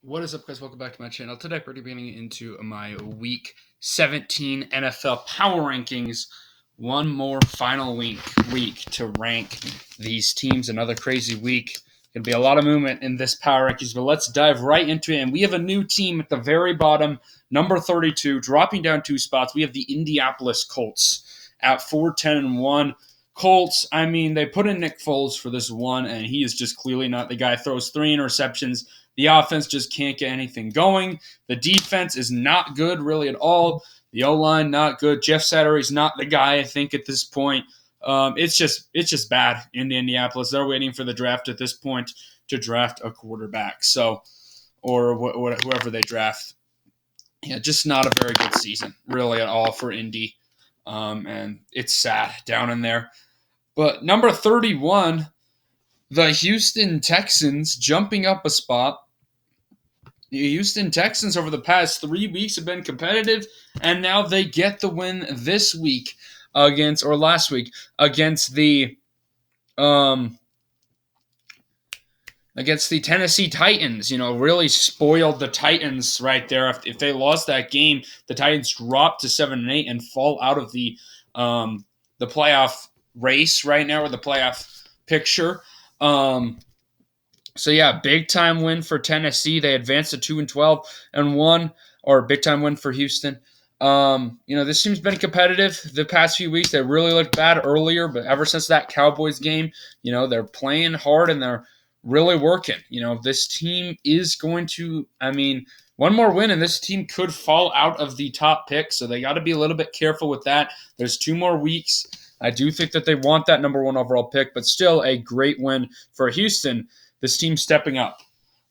What is up, guys? Welcome back to my channel. Today, we're getting into my Week 17 NFL Power Rankings. One more final week to rank these teams. Another crazy week. Going to be a lot of movement in this Power Rankings, but let's dive right into it. And we have a new team at the very bottom, number 32, dropping down 2 spots. We have the Indianapolis Colts at 4-10-1. Colts, I mean, they put in Nick Foles for this one, and he is just clearly not the guy. Throws 3 interceptions. The offense just can't get anything going. The defense is not good really at all. The O-line, not good. Jeff Saturday's not the guy, I think, at this point. It's just bad in Indianapolis. They're waiting for the draft at this point to draft a quarterback. So, or whoever they draft. Yeah, just not a very good season, really, at all for Indy. And it's sad down in there. But number 31, the Houston Texans jumping up a spot. The Houston Texans over the past 3 weeks have been competitive, and now they get the win this week last week against the Tennessee Titans. Really spoiled the Titans right there. If they lost that game, the Titans drop to 7-8 and fall out of the playoff race right now, or the playoff picture. So yeah, big time win for Tennessee. They advanced to 2-12 and won, or big time win for Houston. This team's been competitive the past few weeks. They really looked bad earlier, but ever since that Cowboys game, they're playing hard and they're really working. This team is going to, one more win and this team could fall out of the top pick. So they got to be a little bit careful with that. There's 2 more weeks. I do think that they want that number 1 overall pick, but still a great win for Houston. This team stepping up.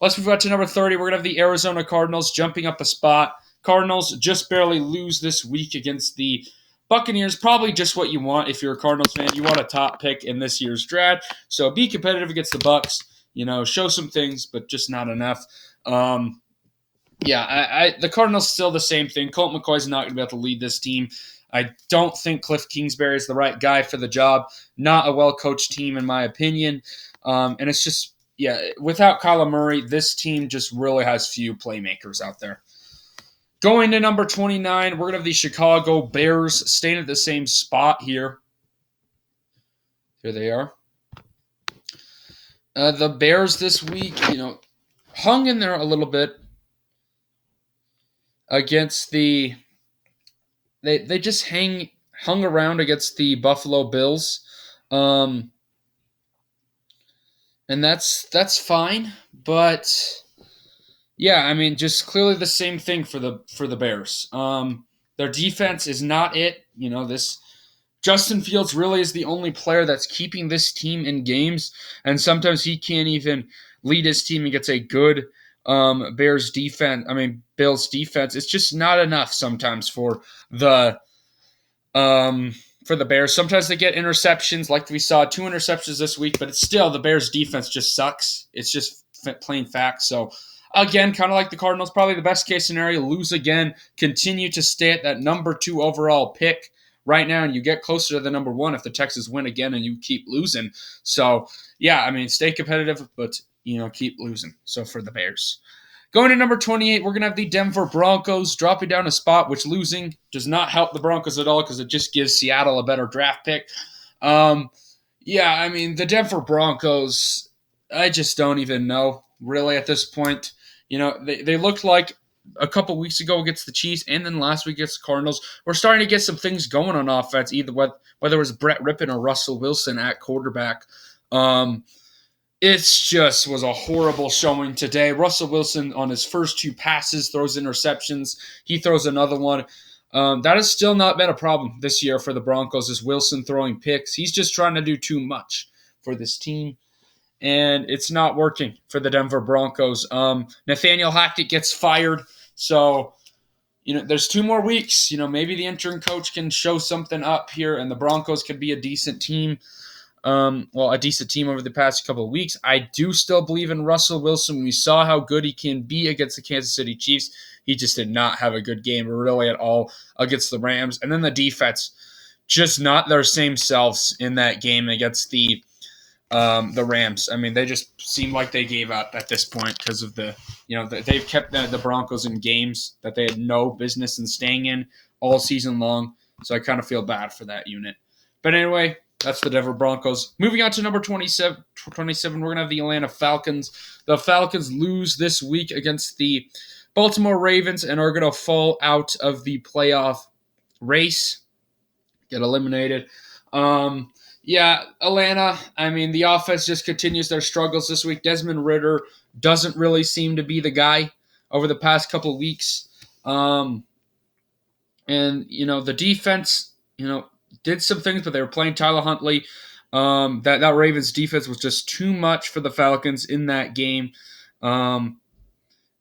Let's move on to number 30. We're going to have the Arizona Cardinals jumping up a spot. Cardinals just barely lose this week against the Buccaneers. Probably just what you want if you're a Cardinals fan. You want a top pick in this year's draft. So be competitive against the Bucs. Show some things, but just not enough. The Cardinals still the same thing. Colt McCoy's not going to be able to lead this team. I don't think Cliff Kingsbury is the right guy for the job. Not a well-coached team, in my opinion. And it's just, without Kyler Murray, this team just really has few playmakers out there. Going to number 29, we're going to have the Chicago Bears staying at the same spot here. Here they are. The Bears this week, hung in there a little bit against the – they just hung around against the Buffalo Bills. And that's fine, but just clearly the same thing for the Bears. Their defense is not it. This Justin Fields really is the only player that's keeping this team in games, and sometimes he can't even lead his team and gets a good Bills defense. It's just not enough sometimes for the Bears. Sometimes they get interceptions, like we saw 2 interceptions this week, but it's still the Bears defense just sucks. It's just plain fact. So again, kind of like the Cardinals, probably the best case scenario, lose again, continue to stay at that number 2 overall pick right now, and you get closer to the number 1 if the Texans win again and you keep losing. So stay competitive, but keep losing. So for the Bears. Going to number 28, we're going to have the Denver Broncos dropping down a spot, which losing does not help the Broncos at all because it just gives Seattle a better draft pick. The Denver Broncos, I just don't even know really at this point. They looked like a couple weeks ago against the Chiefs and then last week against the Cardinals. We're starting to get some things going on offense, either whether it was Brett Rippon or Russell Wilson at quarterback. It just was a horrible showing today. Russell Wilson on his first 2 passes throws interceptions. He throws another one. That has still not been a problem this year for the Broncos, is Wilson throwing picks. He's just trying to do too much for this team, and it's not working for the Denver Broncos. Nathaniel Hackett gets fired, so there's 2 more weeks. Maybe the interim coach can show something up here, and the Broncos could be a decent team. A decent team over the past couple of weeks. I do still believe in Russell Wilson. We saw how good he can be against the Kansas City Chiefs. He just did not have a good game really at all against the Rams. And then the defense, just not their same selves in that game against the the Rams. I mean, they just seemed like they gave up at this point because of they've kept the Broncos in games that they had no business in staying in all season long. So I kind of feel bad for that unit. But anyway, that's the Denver Broncos. Moving on to number 27, we're going to have the Atlanta Falcons. The Falcons lose this week against the Baltimore Ravens and are going to fall out of the playoff race, get eliminated. Yeah, Atlanta, I mean, the offense just continues their struggles this week. Desmond Ridder doesn't really seem to be the guy over the past couple of weeks. And, the defense, did some things, but they were playing Tyler Huntley. That Ravens defense was just too much for the Falcons in that game. And,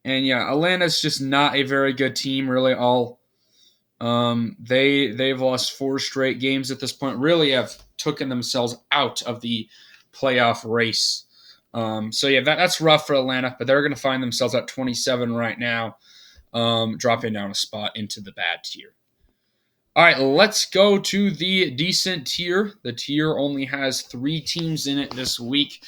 yeah, Atlanta's just not a very good team, really, they've lost 4 straight games at this point, really have taken themselves out of the playoff race. So yeah, that's rough for Atlanta, but they're going to find themselves at 27 right now, dropping down a spot into the bad tier. All right, let's go to the decent tier. The tier only has 3 teams in it this week.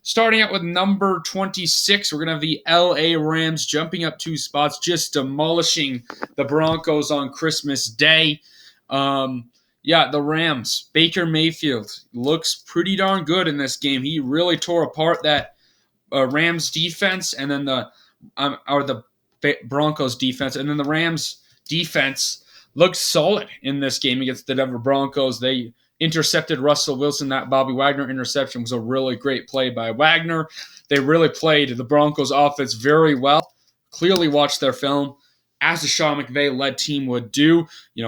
Starting out with number 26, we're going to have the LA Rams jumping up 2 spots, just demolishing the Broncos on Christmas Day. The Rams, Baker Mayfield looks pretty darn good in this game. He really tore apart that Rams defense and then the Broncos defense. And then the Rams defense looked solid in this game against the Denver Broncos. They intercepted Russell Wilson. That Bobby Wagner interception was a really great play by Wagner. They really played the Broncos offense very well. Clearly watched their film, as the Sean McVay-led team would do.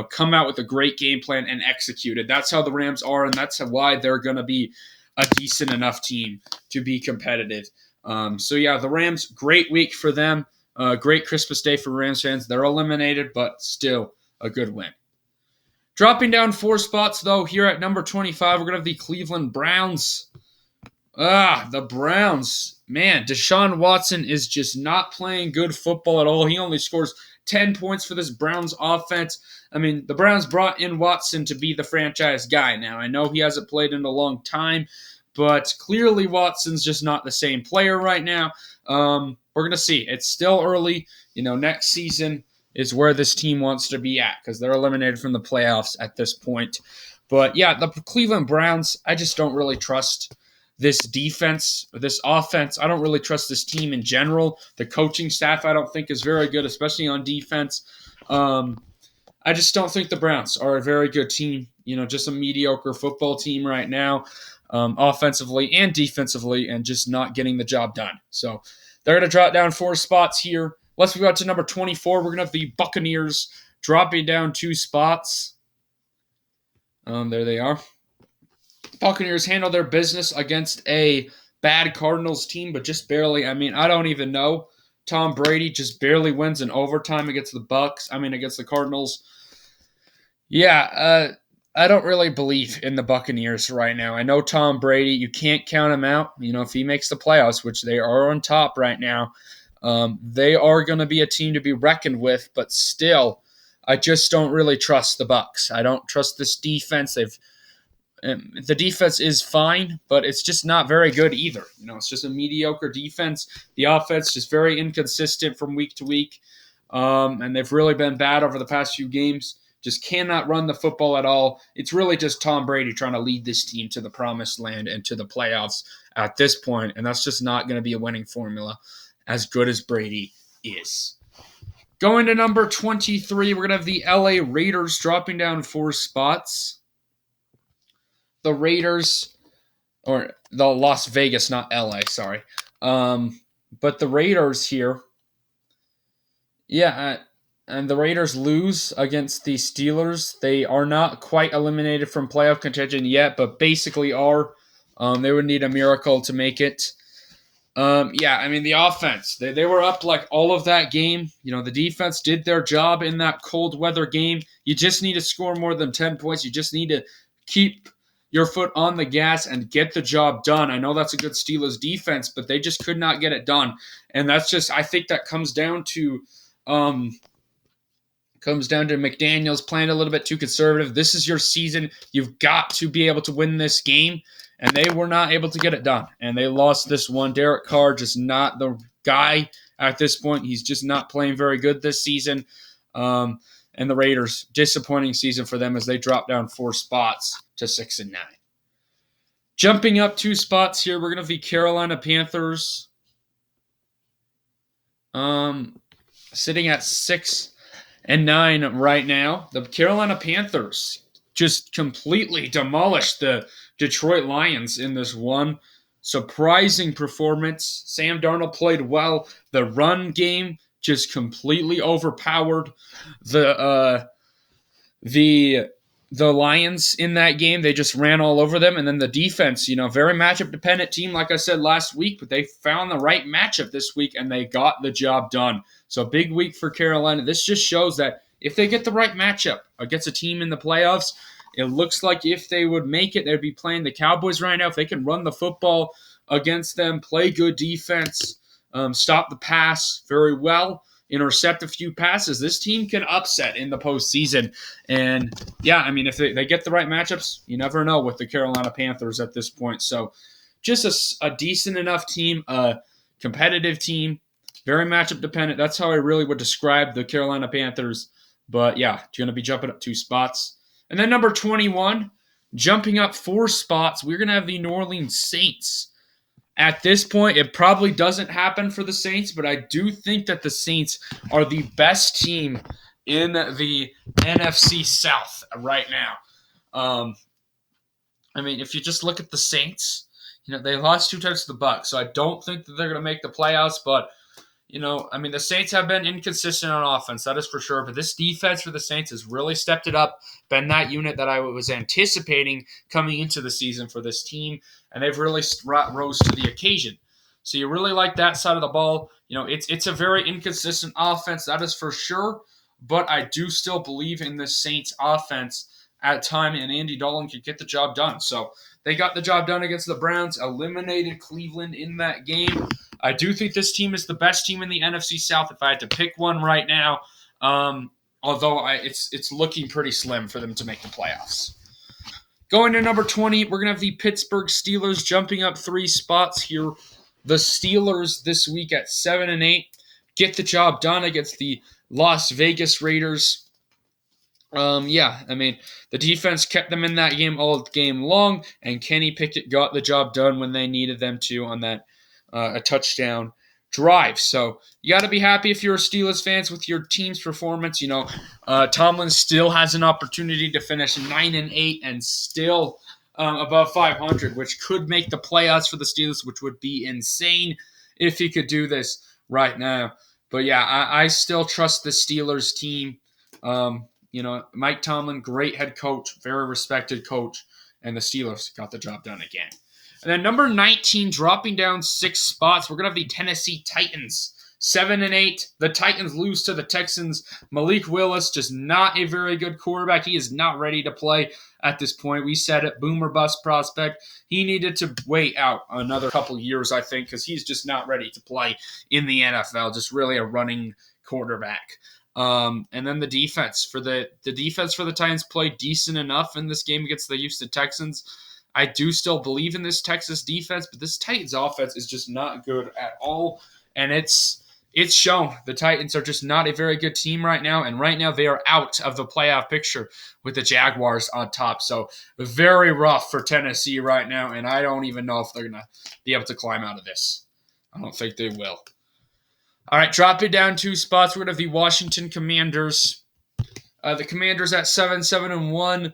Come out with a great game plan and execute it. That's how the Rams are, and that's why they're going to be a decent enough team to be competitive. The Rams, great week for them. Great Christmas Day for Rams fans. They're eliminated, but still a good win. Dropping down 4 spots, though, here at number 25, we're going to have the Cleveland Browns. The Browns. Man, Deshaun Watson is just not playing good football at all. He only scores 10 points for this Browns offense. I mean, the Browns brought in Watson to be the franchise guy now. I know he hasn't played in a long time, but clearly Watson's just not the same player right now. We're going to see. It's still early. Next season is where this team wants to be at because they're eliminated from the playoffs at this point. But, yeah, the Cleveland Browns, I just don't really trust this defense, this offense. I don't really trust this team in general. The coaching staff I don't think is very good, especially on defense. I just don't think the Browns are a very good team. Just a mediocre football team right now, offensively and defensively, and just not getting the job done. So they're going to drop down 4 spots here. Let's move on to number 24. We're going to have the Buccaneers dropping down 2 spots. There they are. Buccaneers handle their business against a bad Cardinals team, but just barely. I mean, I don't even know. Tom Brady just barely wins in overtime against the Cardinals. Yeah, I don't really believe in the Buccaneers right now. I know Tom Brady, you can't count him out. If he makes the playoffs, which they are on top right now, they are going to be a team to be reckoned with, but still, I just don't really trust the Bucs. I don't trust this defense. The defense is fine, but it's just not very good either. It's just a mediocre defense. The offense just very inconsistent from week to week, and they've really been bad over the past few games. Just cannot run the football at all. It's really just Tom Brady trying to lead this team to the promised land and to the playoffs at this point, and that's just not going to be a winning formula as good as Brady is. Going to number 23, we're going to have the LA Raiders dropping down 4 spots. The Raiders, or the Las Vegas, not LA, sorry. But the Raiders here, and the Raiders lose against the Steelers. They are not quite eliminated from playoff contention yet, but basically are. They would need a miracle to make it. The offense, they were up like all of that game. The defense did their job in that cold weather game. You just need to score more than 10 points. You just need to keep your foot on the gas and get the job done. I know that's a good Steelers defense, but they just could not get it done. And that's just, I think that comes down to McDaniels playing a little bit too conservative. This is your season. You've got to be able to win this game. and they were not able to get it done. And they lost this one. Derek Carr just not the guy at this point. He's just not playing very good this season. And the Raiders, disappointing season for them as they drop down 4 spots to 6-9. Jumping up 2 spots here, we're going to be Carolina Panthers. Sitting at 6-9 right now. The Carolina Panthers just completely demolished the Detroit Lions in this one. Surprising performance. Sam Darnold played well. The run game just completely overpowered the Lions in that game. They just ran all over them. And then the defense, very matchup dependent team, like I said last week, but they found the right matchup this week and they got the job done. So big week for Carolina. This just shows that if they get the right matchup against a team in the playoffs, it looks like if they would make it, they'd be playing the Cowboys right now. If they can run the football against them, play good defense, stop the pass very well, intercept a few passes, this team can upset in the postseason. And yeah, I mean, if they get the right matchups, you never know with the Carolina Panthers at this point. So just a decent enough team, a competitive team, very matchup dependent. That's how I really would describe the Carolina Panthers. But yeah, you're going to be jumping up 2 spots. And then number 21, jumping up 4 spots, we're going to have the New Orleans Saints. At this point, it probably doesn't happen for the Saints, but I do think that the Saints are the best team in the NFC South right now. I mean, if you just look at the Saints, they lost 2 times to the Bucs, so I don't think that they're going to make the playoffs, but I mean, the Saints have been inconsistent on offense, that is for sure. But this defense for the Saints has really stepped it up, been that unit that I was anticipating coming into the season for this team, and they've really rose to the occasion. So you really like that side of the ball. It's a very inconsistent offense, that is for sure. But I do still believe in the Saints offense at time, and Andy Dalton could get the job done. So they got the job done against the Browns, eliminated Cleveland in that game. I do think this team is the best team in the NFC South if I had to pick one right now, although it's looking pretty slim for them to make the playoffs. Going to number 20, we're going to have the Pittsburgh Steelers jumping up 3 spots here. The Steelers this week at 7-8 get the job done against the Las Vegas Raiders. I mean, the defense kept them in that game all game long, and Kenny Pickett got the job done when they needed them to on that a touchdown drive. So you got to be happy if you're a Steelers fans with your team's performance. Tomlin still has an opportunity to finish 9-8 and still above 500, which could make the playoffs for the Steelers, which would be insane if he could do this right now. But yeah, I still trust the Steelers team. Mike Tomlin, great head coach, very respected coach, and the Steelers got the job done again. And then number 19, dropping down 6 spots, we're going to have the Tennessee Titans. 7-8. The Titans lose to the Texans. Malik Willis, just not a very good quarterback. He is not ready to play at this point. We said it, boomer bust prospect. He needed to wait out another couple years, I think, because he's just not ready to play in the NFL. Just really a running quarterback. And then the defense for the Titans played decent enough in this game against the Houston Texans. I do still believe in this Texas defense, but this Titans offense is just not good at all, and it's shown. The Titans are just not a very good team right now, and right now they are out of the playoff picture with the Jaguars on top. So very rough for Tennessee right now, and I don't even know if they're going to be able to climb out of this. I don't think they will. All right, dropping down 2 spots, we're going to have the Washington Commanders. The Commanders at 7-1.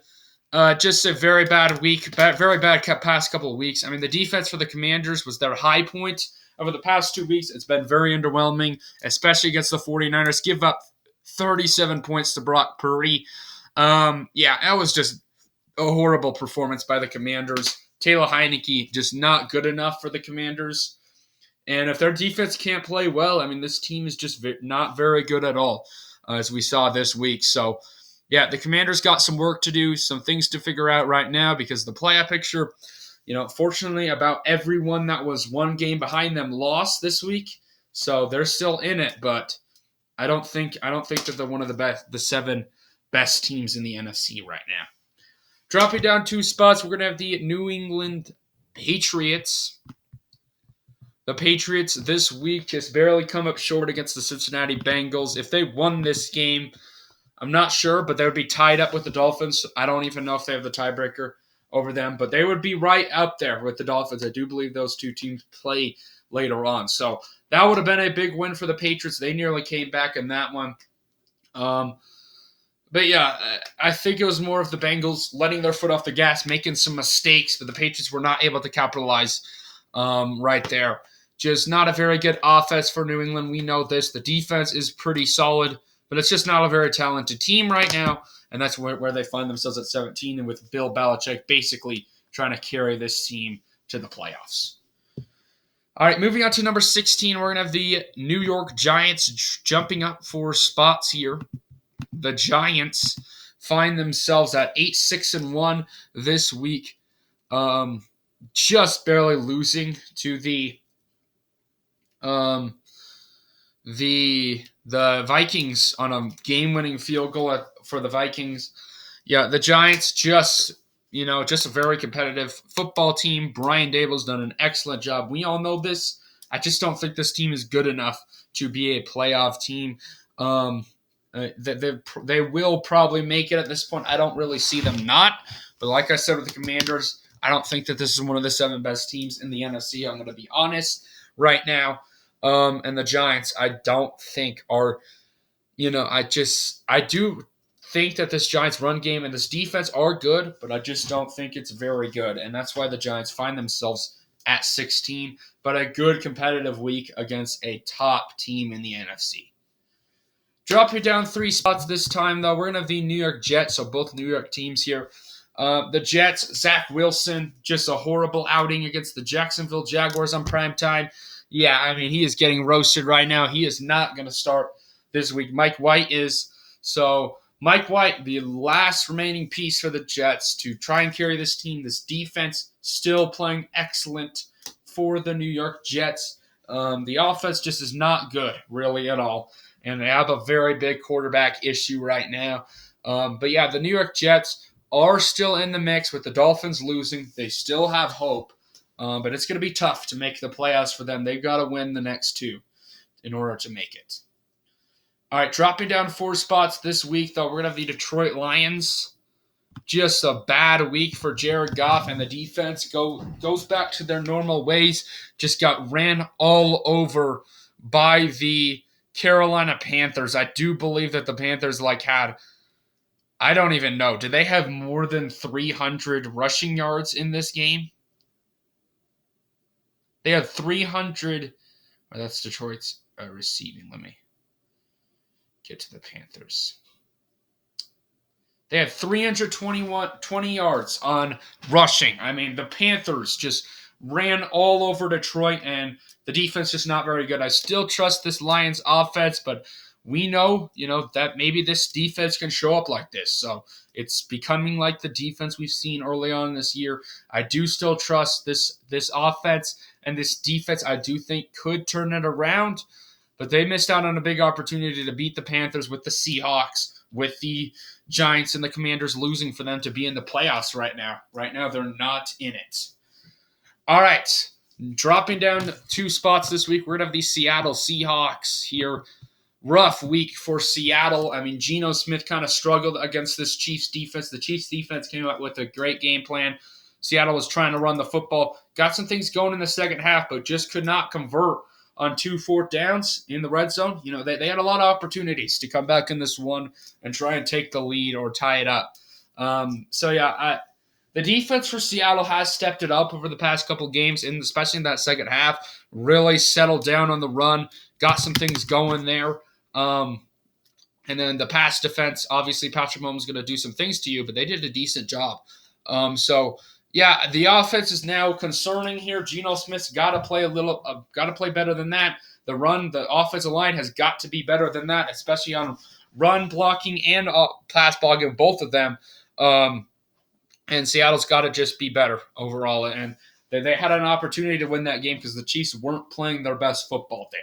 Just a very bad week, very bad past couple of weeks. I mean, the defense for the Commanders was their high point over the past 2 weeks. It's been very underwhelming, especially against the 49ers. Give up 37 points to Brock Purdy. That was just a horrible performance by the Commanders. Taylor Heineke just not good enough for the Commanders. And if their defense can't play well, I mean, this team is just not very good at all, as we saw this week. So, yeah, the Commanders got some work to do, some things to figure out right now because the playoff picture, fortunately about everyone that was one game behind them lost this week. So they're still in it, but I don't think that they're one of the 7 best teams in the NFC right now. Dropping down 2 spots, we're going to have the New England Patriots. The Patriots this week just barely come up short against the Cincinnati Bengals. If they won this game, I'm not sure, but they would be tied up with the Dolphins. I don't even know if they have the tiebreaker over them, but they would be right up there with the Dolphins. I do believe those two teams play later on. So that would have been a big win for the Patriots. They nearly came back in that one. But yeah, I think it was more of the Bengals letting their foot off the gas, making some mistakes, but the Patriots were not able to capitalize right there. Just not a very good offense for New England. We know this. The defense is pretty solid, but it's just not a very talented team right now, and that's where they find themselves at 17, and with Bill Belichick basically trying to carry this team to the playoffs. All right, moving on to number 16, we're going to have the New York Giants jumping up 4 spots here. The Giants find themselves at 8-6-1 this week, just barely losing to the Vikings on a game-winning field goal for the Vikings. Yeah, the Giants just a very competitive football team. Brian Daboll's done an excellent job. We all know this. I just don't think this team is good enough to be a playoff team. They will probably make it at this point. I don't really see them not. But like I said with the Commanders, I don't think that this is one of the 7 best teams in the NFC. I'm going to be honest right now. And the Giants, I don't think are, I do think that this Giants run game and this defense are good, but I just don't think it's very good. And that's why the Giants find themselves at 16, but a good competitive week against a top team in the NFC. Dropping down 3 spots this time, though, we're going to have the New York Jets, so both New York teams here. The Jets, Zach Wilson, just a horrible outing against the Jacksonville Jaguars on primetime. Yeah, I mean, he is getting roasted right now. He is not going to start this week. Mike White is. So Mike White, the last remaining piece for the Jets to try and carry this team. This defense still playing excellent for the New York Jets. The offense just is not good, really, at all. And they have a very big quarterback issue right now. But yeah, the New York Jets are still in the mix with the Dolphins losing. They still have hope. But it's going to be tough to make the playoffs for them. They've got to win the next 2 in order to make it. All right, dropping down 4 spots this week, though, we're going to have the Detroit Lions. Just a bad week for Jared Goff, and the defense goes back to their normal ways. Just got ran all over by the Carolina Panthers. I do believe that the Panthers had, I don't even know, did they have more than 300 rushing yards in this game? They had 300. Oh, that's Detroit's receiving. Let me get to the Panthers. They had 320 yards on rushing. I mean, the Panthers just ran all over Detroit, and the defense just not very good. I still trust this Lions offense, but we know, that maybe this defense can show up like this. So it's becoming like the defense we've seen early on this year. I do still trust this offense, and this defense I do think could turn it around, but they missed out on a big opportunity to beat the Panthers with the Seahawks, with the Giants and the Commanders losing for them to be in the playoffs right now. Right now, they're not in it. All right, dropping down 2 spots this week, we're going to have the Seattle Seahawks here. Rough week for Seattle. I mean, Geno Smith kind of struggled against this Chiefs defense. The Chiefs defense came up with a great game plan. Seattle was trying to run the football. Got some things going in the second half, but just could not convert on 2 4th downs in the red zone. They had a lot of opportunities to come back in this one and try and take the lead or tie it up. The defense for Seattle has stepped it up over the past couple games, and especially in that second half, really settled down on the run, got some things going there. And then the pass defense, obviously Patrick Mahomes is going to do some things to you, but they did a decent job. The offense is now concerning here. Geno Smith's got to play better than that. The offensive line has got to be better than that, especially on run blocking and pass blocking, both of them. And Seattle's got to just be better overall. And they had an opportunity to win that game because the Chiefs weren't playing their best football day.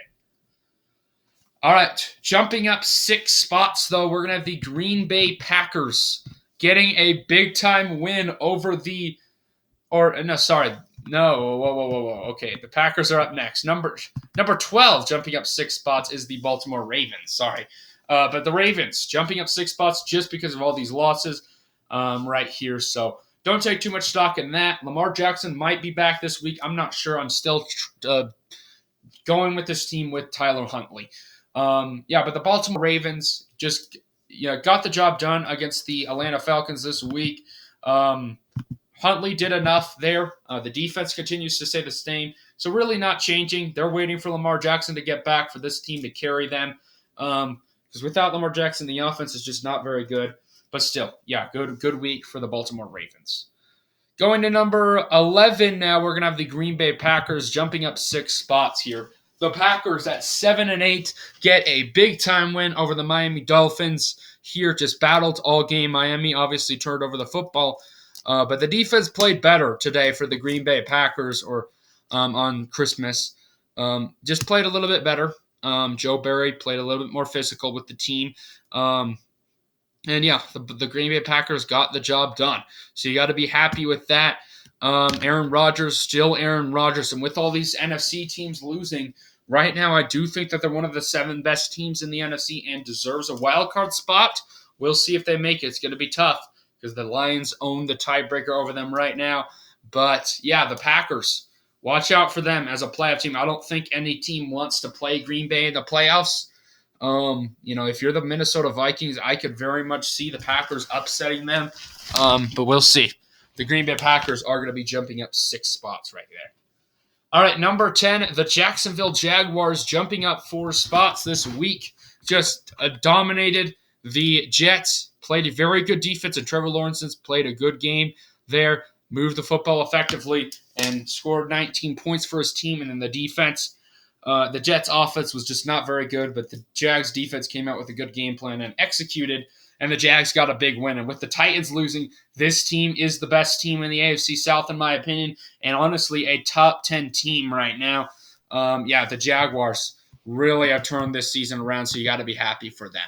All right, jumping up 6 spots, though, we're going to have the Green Bay Packers getting a big-time win over No, whoa. Okay, the Packers are up next. Number 12, jumping up 6 spots, is the Baltimore Ravens. Sorry. But the Ravens jumping up 6 spots just because of all these losses right here. So don't take too much stock in that. Lamar Jackson might be back this week. I'm not sure. I'm still going with this team with Tyler Huntley. But the Baltimore Ravens just got the job done against the Atlanta Falcons this week. Huntley did enough there. The defense continues to stay the same. So really not changing. They're waiting for Lamar Jackson to get back for this team to carry them. Because without Lamar Jackson, the offense is just not very good. But still, good week for the Baltimore Ravens. Going to number 11 now, we're going to have the Green Bay Packers jumping up 6 spots here. The Packers at 7-8 get a big-time win over the Miami Dolphins here. Just battled all game. Miami obviously turned over the football. But the defense played better today for the Green Bay Packers on Christmas. Just played a little bit better. Joe Barry played a little bit more physical with the team. The Green Bay Packers got the job done. So you got to be happy with that. Aaron Rodgers, still Aaron Rodgers. And with all these NFC teams losing, right now I do think that they're one of the 7 best teams in the NFC and deserves a wild card spot. We'll see if they make it. It's going to be tough because the Lions own the tiebreaker over them right now. But, the Packers, watch out for them as a playoff team. I don't think any team wants to play Green Bay in the playoffs. If you're the Minnesota Vikings, I could very much see the Packers upsetting them. But we'll see. The Green Bay Packers are going to be jumping up 6 spots right there. All right, number 10, the Jacksonville Jaguars jumping up 4 spots this week. Just dominated the Jets. Played a very good defense, and Trevor Lawrence played a good game there. Moved the football effectively and scored 19 points for his team. And then the defense, the Jets' offense was just not very good, but the Jags' defense came out with a good game plan and executed, and the Jags got a big win. And with the Titans losing, this team is the best team in the AFC South, in my opinion, and honestly a top 10 team right now. The Jaguars really have turned this season around, so you got to be happy for them.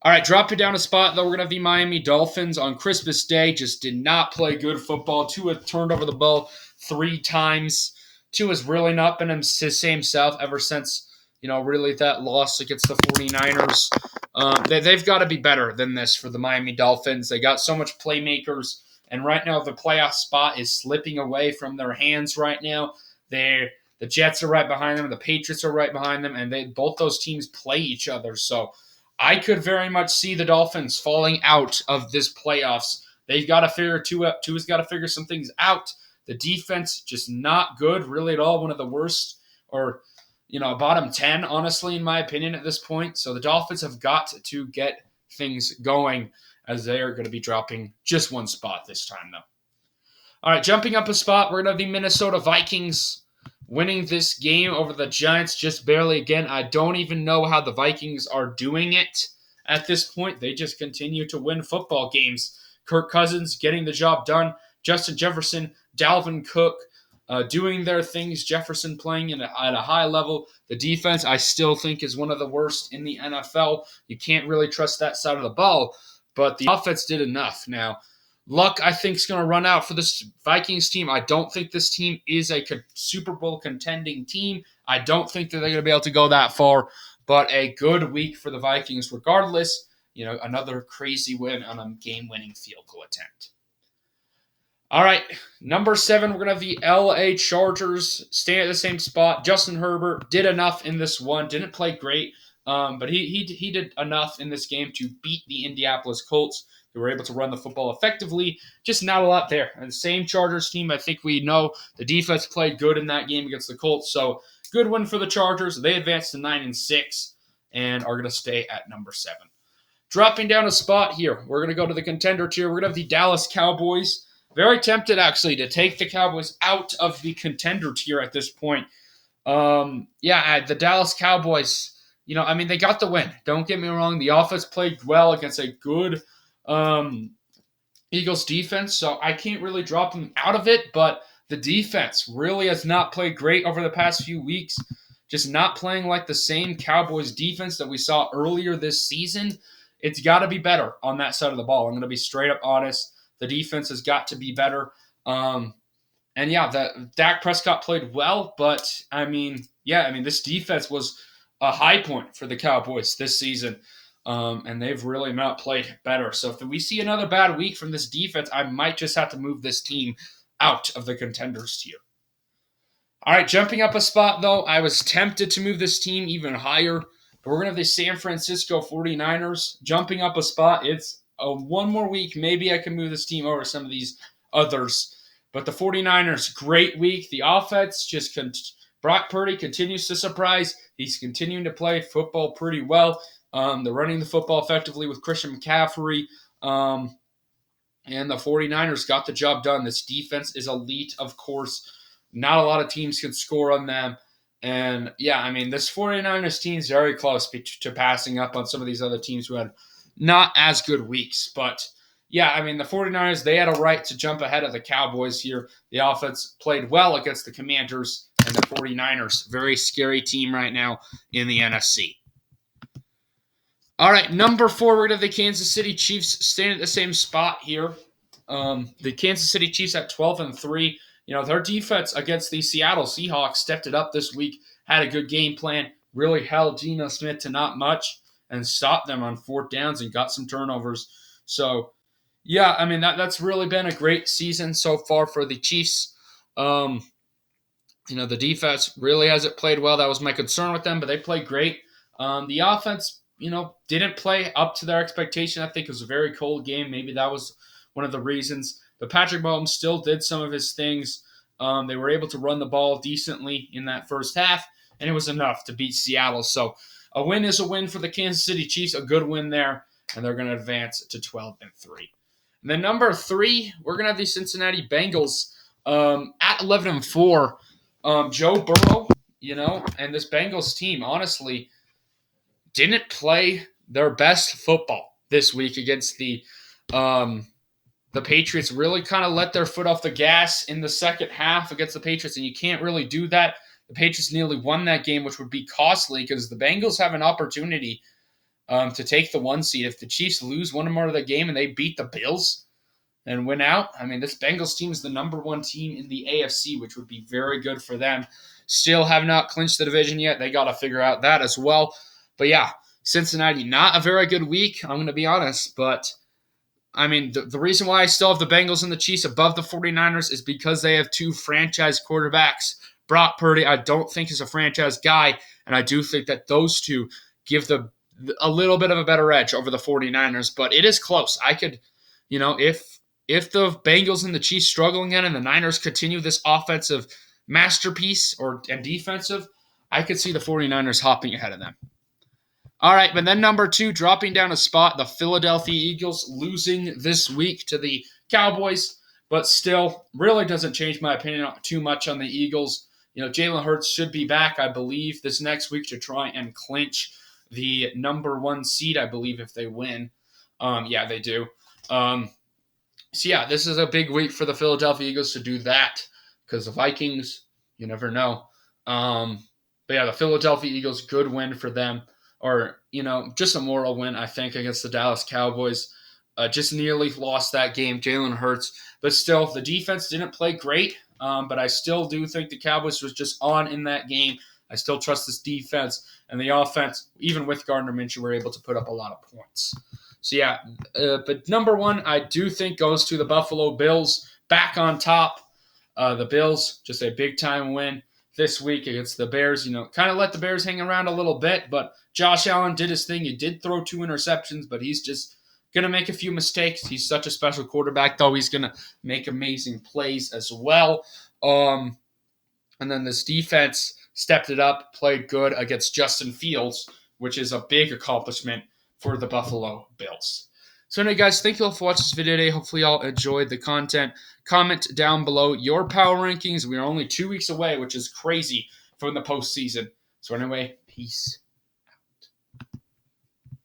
All right, drop it down a spot, though. We're going to have the Miami Dolphins on Christmas Day. Just did not play good football. Tua turned over the ball 3 times. Tua's really not been his same self ever since, really that loss against the 49ers. They've got to be better than this for the Miami Dolphins. They got so much playmakers, and right now the playoff spot is slipping away from their hands right now. The Jets are right behind them. The Patriots are right behind them, and both those teams play each other. So I could very much see the Dolphins falling out of this playoffs. They've got to figure Tua's got to figure some things out. The defense just not good really at all. One of the worst, or bottom 10, honestly, in my opinion, at this point. So the Dolphins have got to get things going, as they are going to be dropping just 1 spot this time, though. All right, jumping up a spot, we're going to have the Minnesota Vikings winning this game over the Giants just barely. Again, I don't even know how the Vikings are doing it at this point. They just continue to win football games. Kirk Cousins getting the job done. Justin Jefferson, Dalvin Cook doing their things. Jefferson playing at a high level. The defense, I still think, is one of the worst in the NFL. You can't really trust that side of the ball, but the offense did enough. Now, luck, I think, is going to run out for this Vikings team. I don't think this team is a Super Bowl contending team. I don't think that they're going to be able to go that far, but a good week for the Vikings regardless. Another crazy win on a game-winning field goal attempt. All right, number 7, we're going to have the LA Chargers staying at the same spot. Justin Herbert did enough in this one. Didn't play great, but he did enough in this game to beat the Indianapolis Colts. They were able to run the football effectively. Just not a lot there. And the same Chargers team, I think we know the defense played good in that game against the Colts. So good win for the Chargers. They advanced to 9-6 and are going to stay at number 7. Dropping down a spot here, we're going to go to the contender tier. We're going to have the Dallas Cowboys. Very tempted, actually, to take the Cowboys out of the contender tier at this point. The Dallas Cowboys, they got the win. Don't get me wrong. The offense played well against a good Eagles defense, so I can't really drop them out of it, but the defense really has not played great over the past few weeks. Just not playing like the same Cowboys defense that we saw earlier this season. It's got to be better on that side of the ball. I'm going to be straight up honest. The defense has got to be better. And And yeah, that Dak Prescott played well, but this defense was a high point for the Cowboys this season. And they've really not played better. So if we see another bad week from this defense, I might just have to move this team out of the contenders tier. All right, jumping up a spot, though, I was tempted to move this team even higher. But we're going to have the San Francisco 49ers jumping up a spot. It's one more week. Maybe I can move this team over some of these others. But the 49ers, great week. The offense Brock Purdy continues to surprise. He's continuing to play football pretty well. They're running the football effectively with Christian McCaffrey. And the 49ers got the job done. This defense is elite, of course. Not a lot of teams can score on them. And this 49ers team is very close to passing up on some of these other teams who had not as good weeks. But the 49ers, they had a right to jump ahead of the Cowboys here. The offense played well against the Commanders and the 49ers. Very scary team right now in the NFC. All right, number 4, we're going to have the Kansas City Chiefs staying at the same spot here. The Kansas City Chiefs at 12-3. Their defense against the Seattle Seahawks stepped it up this week, had a good game plan, really held Geno Smith to not much, and stopped them on 4th downs and got some turnovers. So, that's really been a great season so far for the Chiefs. The defense really hasn't played well. That was my concern with them, but they played great. The offense, didn't play up to their expectation. I think it was a very cold game. Maybe that was one of the reasons. But Patrick Mahomes still did some of his things. They were able to run the ball decently in that first half, and it was enough to beat Seattle. So a win is a win for the Kansas City Chiefs, a good win there, and they're going to advance to 12-3. And then number 3, we're going to have the Cincinnati Bengals at 11-4. Joe Burrow, and this Bengals team, honestly, didn't play their best football this week against the Patriots. Really kind of let their foot off the gas in the second half against the Patriots, and you can't really do that. The Patriots nearly won that game, which would be costly because the Bengals have an opportunity to take the 1 seed. If the Chiefs lose one more of the game and they beat the Bills and win out, this Bengals team is the number 1 team in the AFC, which would be very good for them. Still have not clinched the division yet. They got to figure out that as well. But yeah, Cincinnati, not a very good week, I'm going to be honest. But, the reason why I still have the Bengals and the Chiefs above the 49ers is because they have 2 franchise quarterbacks. Brock Purdy, I don't think is a franchise guy, and I do think that those 2 give a little bit of a better edge over the 49ers. But it is close. I could, if the Bengals and the Chiefs struggle again and the Niners continue this offensive masterpiece and defensive, I could see the 49ers hopping ahead of them. All right, but then number 2, dropping down a spot, the Philadelphia Eagles losing this week to the Cowboys, but still really doesn't change my opinion too much on the Eagles. Jalen Hurts should be back, I believe, this next week to try and clinch the number 1 seed, I believe, if they win. They do. This is a big week for the Philadelphia Eagles to do that because the Vikings, you never know. The Philadelphia Eagles, good win for them. Or, just a moral win, I think, against the Dallas Cowboys. Just nearly lost that game, Jalen Hurts. But still, the defense didn't play great. But I still do think the Cowboys was just on in that game. I still trust this defense. And the offense, even with Gardner Minshew, were able to put up a lot of points. But number 1, I do think goes to the Buffalo Bills. Back on top. The Bills, just a big-time win this week against the Bears. Kind of let the Bears hang around a little bit, but Josh Allen did his thing. He did throw 2 interceptions, but he's just going to make a few mistakes. He's such a special quarterback, though. He's going to make amazing plays as well. And then this defense stepped it up, played good against Justin Fields, which is a big accomplishment for the Buffalo Bills. So anyway, guys, thank you all for watching this video today. Hopefully, y'all enjoyed the content. Comment down below your power rankings. We are only 2 weeks away, which is crazy, from the postseason. So anyway, peace.